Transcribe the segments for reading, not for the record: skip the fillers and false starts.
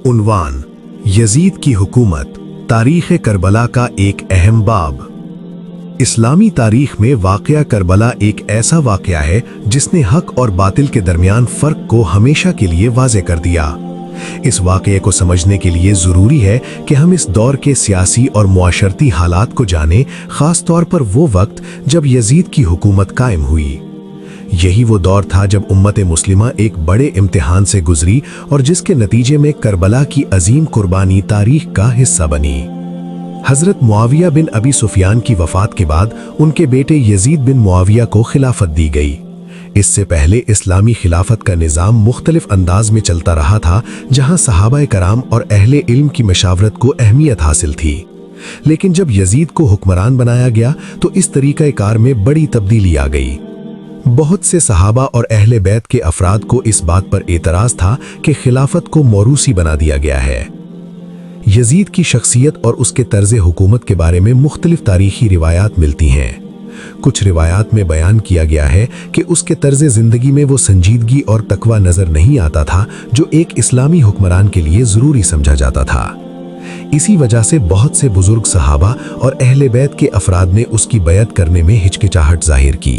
उन्वान Yazid की हुकूमत तारीख़ करबला का एक अहम बाब। इस्लामी तारीख में वाक़या करबला एक ऐसा वाक़या है जिसने हक और बातिल के दरमियान फ़र्क को हमेशा के लिए वाज़े कर दिया। इस वाक़ये को समझने के लिए ज़रूरी है कि हम इस दौर के सियासी और मुआशरती हालात को जानें, ख़ास तौर पर वो वक्त जब यजीद की हुकूमत कायम हुई। यही वो दौर था जब उम्मत मुस्लिमा एक बड़े इम्तिहान से गुजरी और जिसके नतीजे में करबला की अजीम कुर्बानी तारीख का हिस्सा बनी। हज़रत मुआविया बिन अबी सुफियान की वफ़ात के बाद उनके बेटे यजीद बिन मुआविया को खिलाफत दी गई। इससे पहले इस्लामी खिलाफत का निज़ाम मुख्तलिफ अंदाज में चलता रहा था, जहां सहाबा कराम और अहले इल्म की मशावरत को अहमियत हासिल थी। लेकिन जब यजीद को हुक्मरान बनाया गया तो इस तरीक़े कार में बड़ी तब्दीली आ गई। बहुत से सहाबा और अहले बैत के अफराद को इस बात पर एतराज़ था कि खिलाफत को मौरूसी बना दिया गया है। यजीद की शख्सियत और उसके तर्ज़ हुकूमत के बारे में मुख्तलिफ तारीख़ी रिवायात मिलती हैं। कुछ रिवायात में बयान किया गया है कि उसके तर्ज़ ज़िंदगी में वो संजीदगी और तकवा नज़र नहीं आता था जो एक इस्लामी हुक्मरान के लिए ज़रूरी समझा जाता था। इसी वजह से बहुत से बुजुर्ग सहाबा और अहले बैत के अफराद ने उसकी बैत करने में हिचकिचाहट जाहिर की।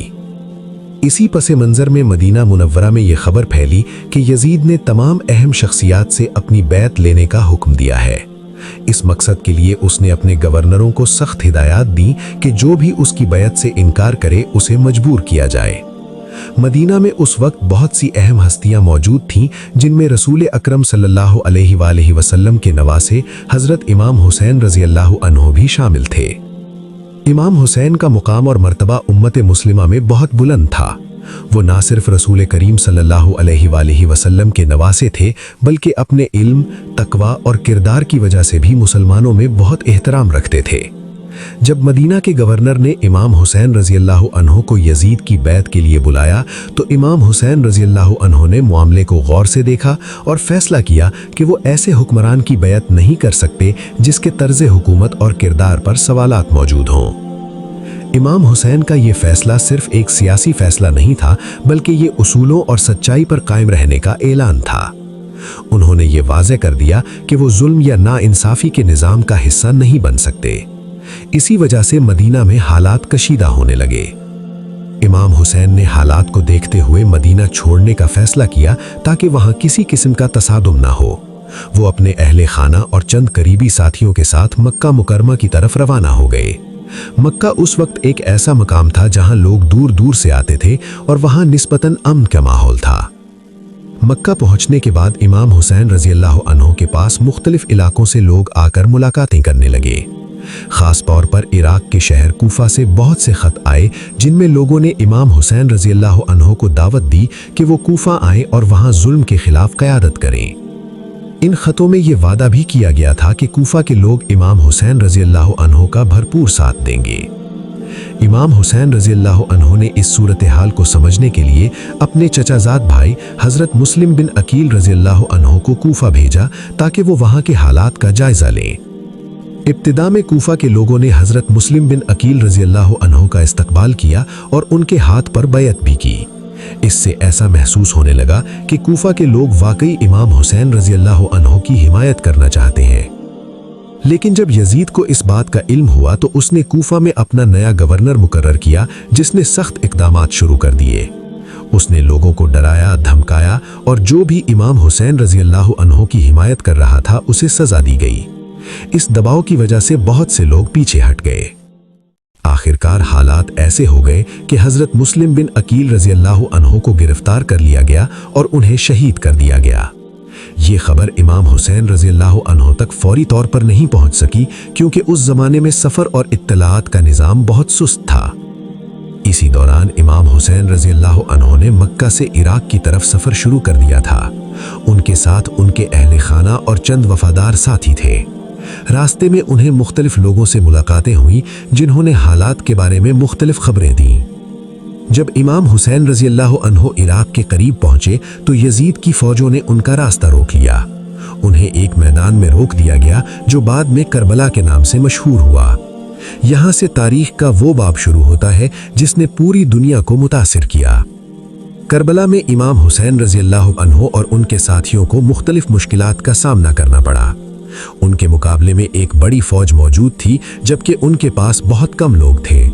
इसी पसे मंज़र में मदीना मुनव्वरा में ये खबर फैली कि यजीद ने तमाम अहम शख्सियात से अपनी बैत लेने का हुक्म दिया है। इस मकसद के लिए उसने अपने गवर्नरों को सख्त हिदायत दी कि जो भी उसकी बैत से इनकार करे उसे मजबूर किया जाए। मदीना में उस वक्त बहुत सी अहम हस्तियां मौजूद थीं, जिनमें रसूल अकरम सल्लल्लाहु अलैहि वसल्लम के नवासे हज़रत इमाम हुसैन रज़ियल्लाहु अन्हु भी शामिल थे। इमाम हुसैन का मुकाम और मर्तबा उम्मत मुस्लिमा में बहुत बुलंद था। वो ना सिर्फ रसूल करीम सल्लल्लाहु अलैहि वसल्लम के नवासे थे, बल्कि अपने इल्म, तकवा और किरदार की वजह से भी मुसलमानों में बहुत एहतराम रखते थे। जब मदीना के गवर्नर ने इमाम हुसैन रज़ियल्लाहु अन्हु को यजीद की बैत के लिए बुलाया तो इमाम हुसैन रज़ियल्लाहु अन्हु ने मामले को गौर से देखा और फैसला किया कि वो ऐसे हुक्मरान की बैत नहीं कर सकते जिसके तर्ज़ हुकूमत और किरदार पर सवालात मौजूद हों। इमाम हुसैन का ये फैसला सिर्फ एक सियासी फैसला नहीं था, बल्कि ये उसूलों और सच्चाई पर कायम रहने का ऐलान था। उन्होंने ये वाज़े कर दिया कि वो जुल्म या नाइंसाफ़ी के निज़ाम का हिस्सा नहीं बन सकते। इसी वजह से मदीना में हालात कशीदा होने लगे। इमाम हुसैन ने हालात को देखते हुए मदीना छोड़ने का फैसला किया ताकि वहां किसी किस्म का तसादुम ना हो। वो अपने अहले खाना और चंद करीबी साथियों के साथ मक्का मुकरमा की तरफ रवाना हो गए। मक्का उस वक्त एक ऐसा मकाम था जहां लोग दूर दूर से आते थे और वहां निस्बतन अमन का माहौल था। मक्का पहुंचने के बाद इमाम हुसैन रज़ियल्लाहु अन्हु के पास मुख्तलिफ इलाकों से लोग आकर मुलाकातें करने लगे। खास तौर पर इराक के शहर कूफा से बहुत से खत आए, जिनमें लोगों ने इमाम हुसैन रज़ियल्लाहु अन्हु को दावत दी कि वो कूफा आएं और वहां जुल्म के खिलाफ क़यादत करें। इन खतों में ये वादा भी किया गया था कि कूफा के लोग इमाम हुसैन रज़ियल्लाहु अन्हु का भरपूर साथ देंगे। इमाम हुसैन रज़ियल्लाहु अन्हु ने इस सूरत हाल को समझने के लिए अपने चचाजाद भाई हज़रत मुस्लिम बिन अकील रज़ियल्लाहु अन्हु को कूफा भेजा ताकि वो वहाँ के हालात का जायज़ा लें। इब्तिदा में कूफा के लोगों ने हज़रत मुस्लिम बिन अकील रज़ियल्लाहु अन्हु का इस्तकबाल किया और उनके हाथ पर बैत भी की। इससे ऐसा महसूस होने लगा कि कूफा के लोग वाकई इमाम हुसैन रज़ियल्लाहु अन्हु की हिमायत करना चाहते हैं। लेकिन जब यजीद को इस बात का इल्म हुआ तो उसने कूफा में अपना नया गवर्नर मुकर्रर किया, जिसने सख्त इक़दामात शुरू कर दिए। उसने लोगों को डराया, धमकाया और जो भी इमाम हुसैन रज़ियल्लाहु अन्हु की हिमायत कर रहा था उसे सज़ा दी गई। इस दबाव की वजह से बहुत से लोग पीछे हट गए। आखिरकार हालात ऐसे हो गए कि हज़रत मुस्लिम बिन अकील रज़ियल्लाहु अन्हु को गिरफ्तार कर लिया गया और उन्हें शहीद कर दिया गया। ये खबर इमाम हुसैन रज़ियल्लाहु अन्हु तक फौरी तौर पर नहीं पहुंच सकी, क्योंकि उस ज़माने में सफ़र और इत्तलाआत का निज़ाम बहुत सुस्त था। इसी दौरान इमाम हुसैन रज़ियल्लाहु अन्हु ने मक्का से इराक की तरफ सफ़र शुरू कर दिया था। उनके साथ उनके अहले खाना और चंद वफादार साथी थे। रास्ते में उन्हें मुख्तलिफ लोगों से मुलाकातें हुई, जिन्होंने हालात के बारे में मुख्तलिफ खबरें दीं। जब इमाम हुसैन रज़ियल्लाहु अन्हु इराक के करीब पहुंचे तो यजीद की फौजों ने उनका रास्ता रोक लिया। उन्हें एक मैदान में रोक दिया गया जो बाद में करबला के नाम से मशहूर हुआ। यहाँ से तारीख का वो बाब शुरू होता है जिसने पूरी दुनिया को मुतासिर किया। کربلا میں امام حسین رضی اللہ عنہ اور ان کے ساتھیوں کو مختلف مشکلات کا سامنا کرنا پڑا۔ ان کے مقابلے میں ایک بڑی فوج موجود تھی، جبکہ ان کے پاس بہت کم لوگ تھے۔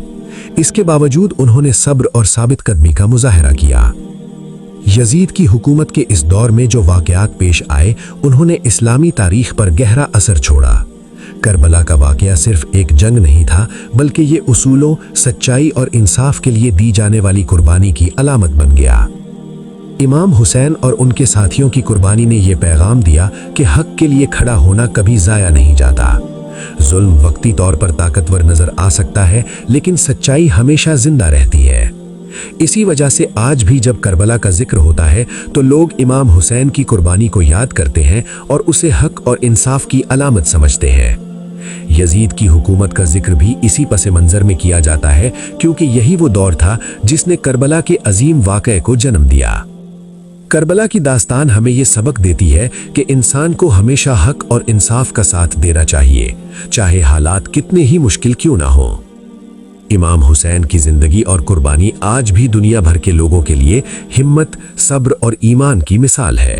اس کے باوجود انہوں نے صبر اور ثابت قدمی کا مظاہرہ کیا۔ یزید کی حکومت کے اس دور میں جو واقعات پیش آئے، انہوں نے اسلامی تاریخ پر گہرا اثر چھوڑا۔ کربلا کا واقعہ صرف ایک جنگ نہیں تھا، بلکہ یہ اصولوں، سچائی اور انصاف کے لیے دی جانے والی قربانی کی علامت بن گیا۔ امام حسین اور ان کے ساتھیوں کی قربانی نے یہ پیغام دیا کہ حق کے لیے کھڑا ہونا کبھی ضائع نہیں جاتا۔ ظلم وقتی طور پر طاقتور نظر آ سکتا ہے، لیکن سچائی ہمیشہ زندہ رہتی ہے۔ اسی وجہ سے آج بھی جب کربلا کا ذکر ہوتا ہے تو لوگ امام حسین کی قربانی کو یاد کرتے ہیں اور اسے حق اور انصاف کی علامت سمجھتے ہیں۔ یزید کی حکومت کا ذکر بھی اسی پس منظر میں کیا جاتا ہے، کیونکہ یہی وہ دور تھا جس نے کربلا کے عظیم واقعے کو جنم دیا۔ کربلا کی داستان ہمیں یہ سبق دیتی ہے کہ انسان کو ہمیشہ حق اور انصاف کا ساتھ دینا چاہیے، چاہے حالات کتنے ہی مشکل کیوں نہ ہوں۔ امام حسین کی زندگی اور قربانی آج بھی دنیا بھر کے لوگوں کے لیے ہمت، صبر اور ایمان کی مثال ہے۔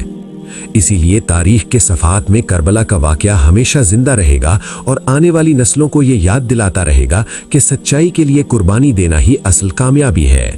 اسی لیے تاریخ کے صفحات میں کربلا کا واقعہ ہمیشہ زندہ رہے گا اور آنے والی نسلوں کو یہ یاد دلاتا رہے گا کہ سچائی کے لیے قربانی دینا ہی اصل کامیابی ہے۔